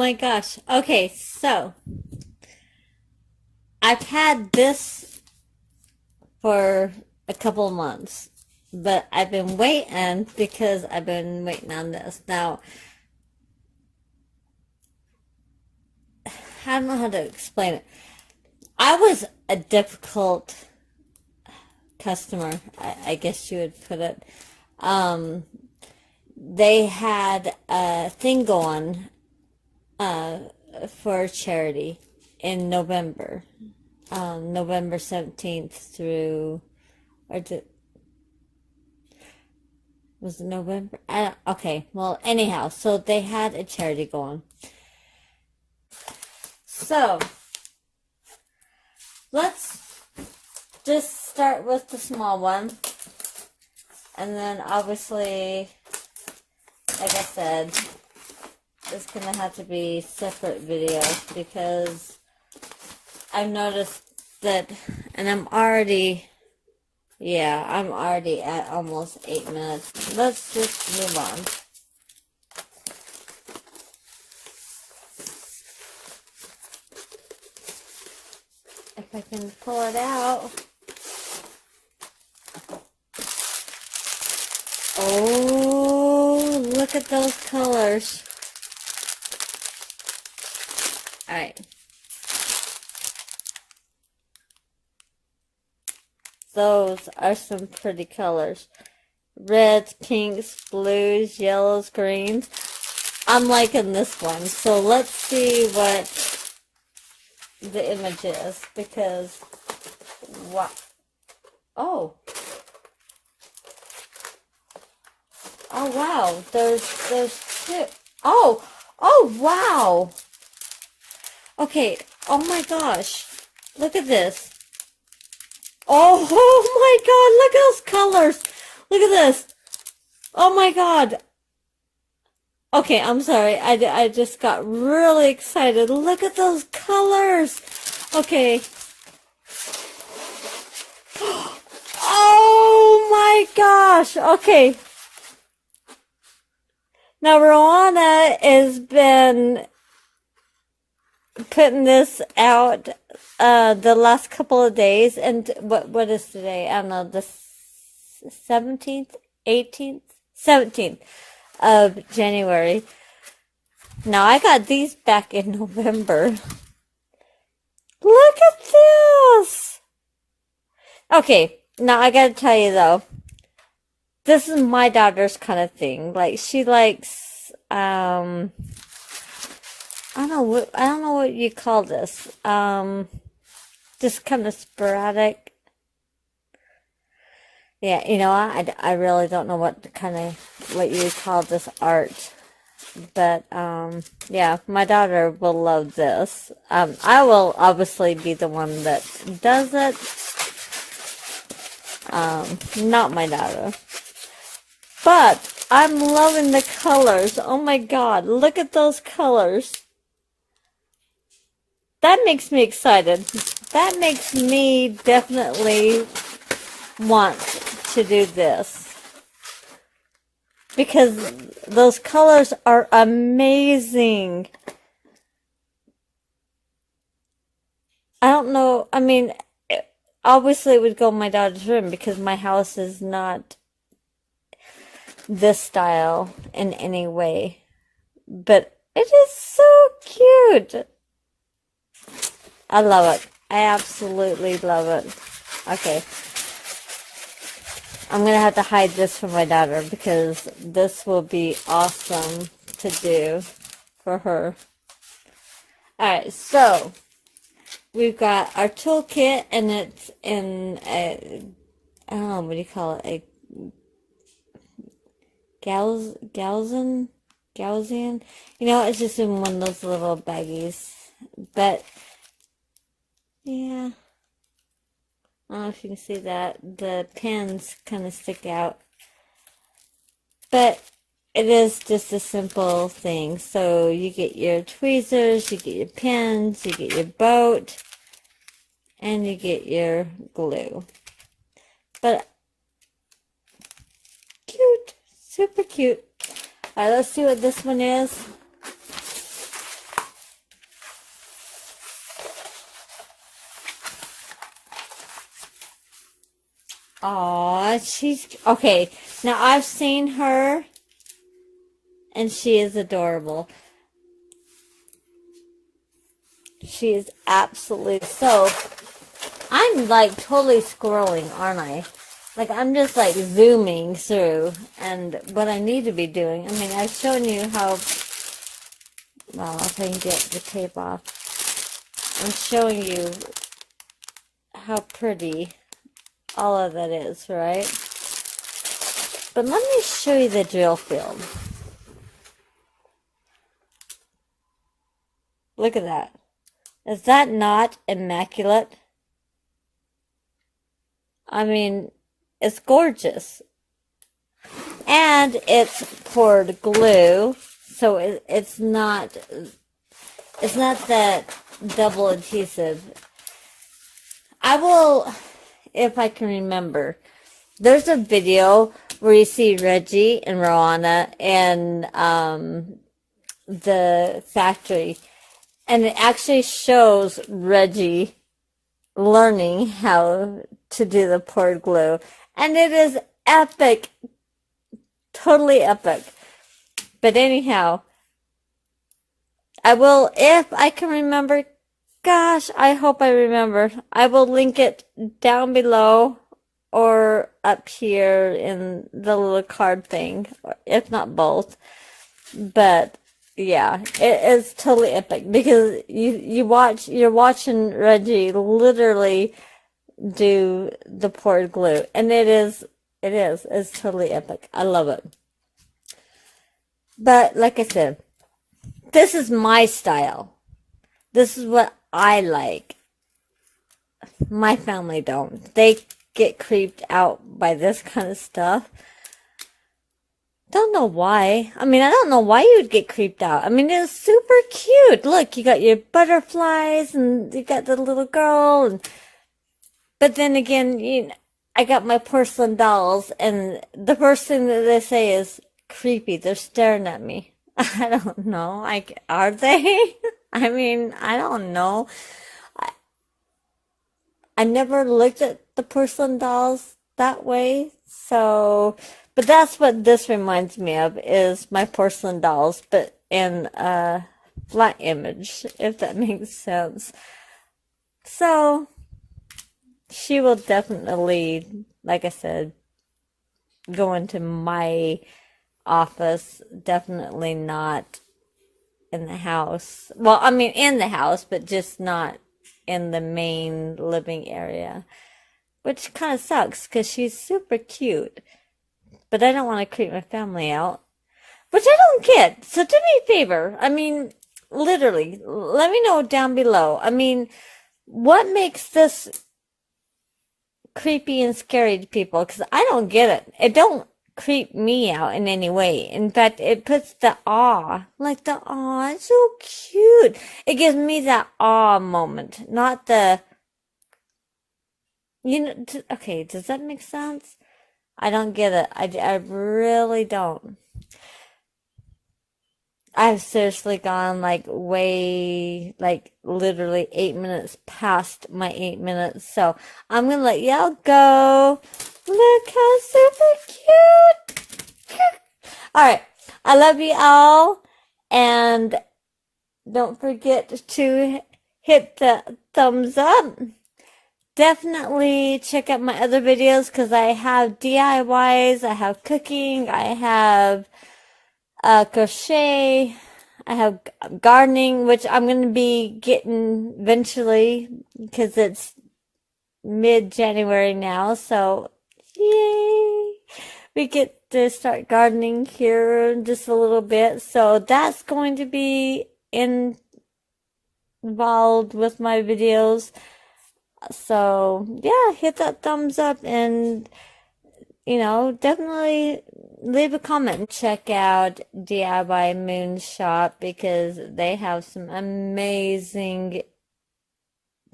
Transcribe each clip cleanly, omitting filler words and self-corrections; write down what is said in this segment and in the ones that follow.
my gosh. Okay, so I've had this for a couple of months, but I've been waiting because I've been waiting on this. Now, I don't know how to explain it. I was a difficult customer, I guess you would put it. They had a thing going for charity in November, November 17th through, was it November? Okay, well, anyhow, so they had a charity going. So, let's just start with the small one. And then, obviously, like I said, it's going to have to be separate videos because I've noticed that, and I'm already at almost 8 minutes. Let's just move on. If I can pull it out. Oh, look at those colors. All right. Those are some pretty colors. Reds, pinks, blues, yellows, greens. I'm liking this one. So let's see what the image is because, wow. Oh. Oh, wow. There's two. Oh, wow. Okay. Oh my gosh. Look at this. Oh my God, look at those colors. Look at this. Oh my God. Okay, I'm sorry. I just got really excited. Look at those colors. Okay. Oh my gosh. Okay. Now, Rowana has been putting this out the last couple of days, and what is today? I don't know, the 17th, 18th, 17th of January. Now, I got these back in November. Look at this! Okay, now I gotta tell you though, this is my daughter's kind of thing. Like, she likes, I don't know what you call this. Just kind of sporadic. Yeah, I really don't know what you call this art. But, yeah, my daughter will love this. I will obviously be the one that does it. Not my daughter. But, I'm loving the colors. Oh my God, look at those colors. That makes me excited. That makes me definitely want to do this. Because those colors are amazing. I don't know. I mean, obviously it would go in my daughter's room because my house is not this style in any way. But it is so cute. I love it. I absolutely love it. Okay. I'm going to have to hide this from my daughter because this will be awesome to do for her. Alright, so we've got our toolkit and it's in a, I don't know, what do you call it? A Gaussian? It's just in one of those little baggies. But yeah, I don't know if you can see that. The pins kind of stick out. But it is just a simple thing. So you get your tweezers, you get your pins, you get your boat, and you get your glue. But cute, super cute. Alright, let's see what this one is. Aw, she's okay. Now I've seen her and she is adorable. She is absolutely so. I'm like totally scrolling, aren't I? Like I'm just like zooming through and what I need to be doing. I mean, I've shown you how, well, if I can get the tape off. I'm showing you how pretty all of that is, right? But let me show you the drill field. Look at that. Is that not immaculate? I mean, it's gorgeous. And it's poured glue, so it's not that double adhesive. I will, if I can remember, there's a video where you see Reggie and Rowana in the factory, and it actually shows Reggie learning how to do the poured glue, and it is epic, totally epic. But anyhow, I will, if I can remember, gosh, I hope I remember, I will link it down below or up here in the little card thing, if not both. But yeah, it is totally epic because you're watching Reggie literally do the poured glue, and it's totally epic. I love it. But like I said, this is my style. This is what I like. My family don't. They get creeped out by this kind of stuff. Don't know why. I mean, I don't know why you would get creeped out. I mean, it's super cute. Look, you got your butterflies and you got the little girl. But then again, I got my porcelain dolls, and the first thing that they say is creepy. They're staring at me. I don't know. Like, are they? I mean, I don't know. I never looked at the porcelain dolls that way. So, but that's what this reminds me of, is my porcelain dolls, but in a flat image, if that makes sense. So, she will definitely, like I said, go into my office, definitely not in the house. Well, I mean, in the house, but just not in the main living area, which kind of sucks because she's super cute, but I don't want to creep my family out, which I don't get. So do me a favor. I mean, literally, let me know down below. I mean, what makes this creepy and scary to people? Because I don't get it. It don't creep me out in any way. In fact, it puts the awe, like the awe, it's so cute. It gives me that awe moment, not the, okay, does that make sense? I don't get it. I really don't. I've seriously gone like way, like literally 8 minutes past my 8 minutes. So I'm going to let y'all go. Look how super cute. All right. I love you all. And don't forget to hit the thumbs up. Definitely check out my other videos because I have DIYs, I have cooking, I have crochet, I have gardening, which I'm going to be getting eventually because it's mid-January now, so yay! We get to start gardening here in just a little bit, so that's going to be involved with my videos. So yeah, hit that thumbs up and definitely leave a comment. Check out DIYmoon shop because they have some amazing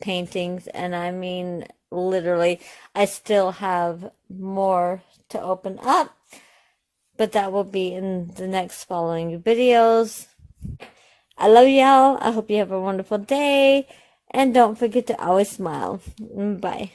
paintings, and I mean literally I still have more to open up, but that will be in the next following videos. I love y'all. I hope you have a wonderful day. And don't forget to always smile. Bye.